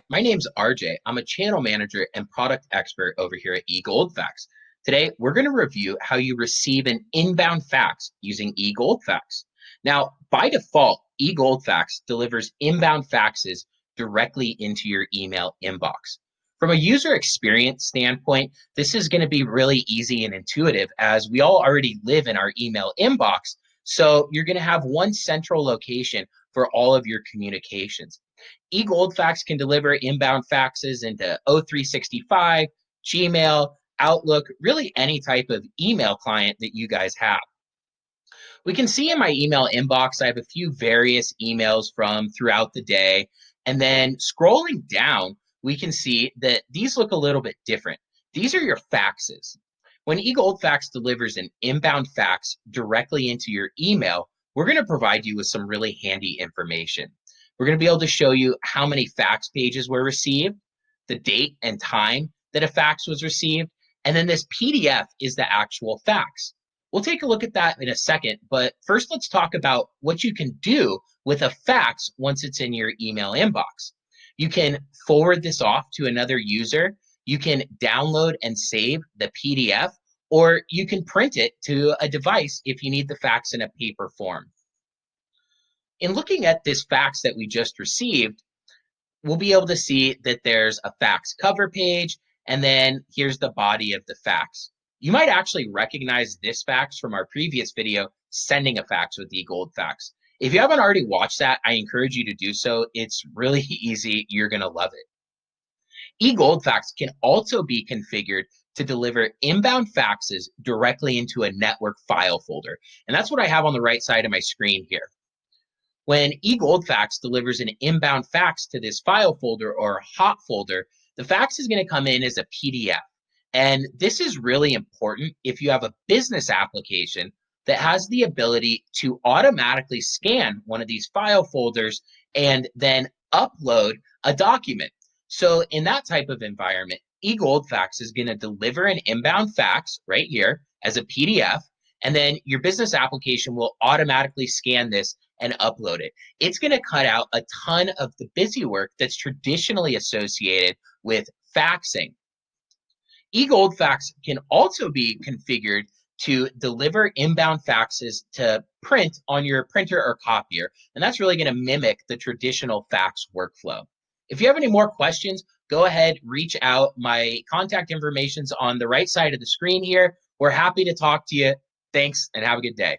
my name's RJ. I'm a channel manager and product expert over here at eGoldFax. Today, we're going to review how you receive an inbound fax using eGoldFax. Now, by default, eGoldFax delivers inbound faxes directly into your email inbox. From a user experience standpoint, this is going to be really easy and intuitive as we all already live in our email inbox. So you're going to have one central location for all of your communications. eGoldFax can deliver inbound faxes into O365, Gmail, Outlook, really any type of email client that you guys have. We can see in my email inbox, I have a few various emails from throughout the day. And then scrolling down, we can see that these look a little bit different. These are your faxes. When eGoldFax delivers an inbound fax directly into your email, we're going to provide you with some really handy information. We're going to be able to show you how many fax pages were received, the date and time that a fax was received, and then this PDF is the actual fax. We'll take a look at that in a second, but first let's talk about what you can do with a fax once it's in your email inbox. You can forward this off to another user. You can download and save the PDF, or you can print it to a device if you need the fax in a paper form. In looking at this fax that we just received, we'll be able to see that there's a fax cover page, and then here's the body of the fax. You might actually recognize this fax from our previous video, sending a fax with eGoldFax. If you haven't already watched that, I encourage you to do so. It's really easy. You're going to love it. eGoldFax can also be configured to deliver inbound faxes directly into a network file folder. And that's what I have on the right side of my screen here. When eGoldFax delivers an inbound fax to this file folder or hot folder, the fax is going to come in as a PDF. And this is really important if you have a business application that has the ability to automatically scan one of these file folders and then upload a document. So in that type of environment, eGoldFax is going to deliver an inbound fax right here as a PDF, and then your business application will automatically scan this and upload it. It's going to cut out a ton of the busy work that's traditionally associated with faxing. eGoldFax can also be configured to deliver inbound faxes to print on your printer or copier, and that's really going to mimic the traditional fax workflow. If you have any more questions, go ahead, reach out. My contact information's on the right side of the screen here. We're happy to talk to you. Thanks, and have a good day.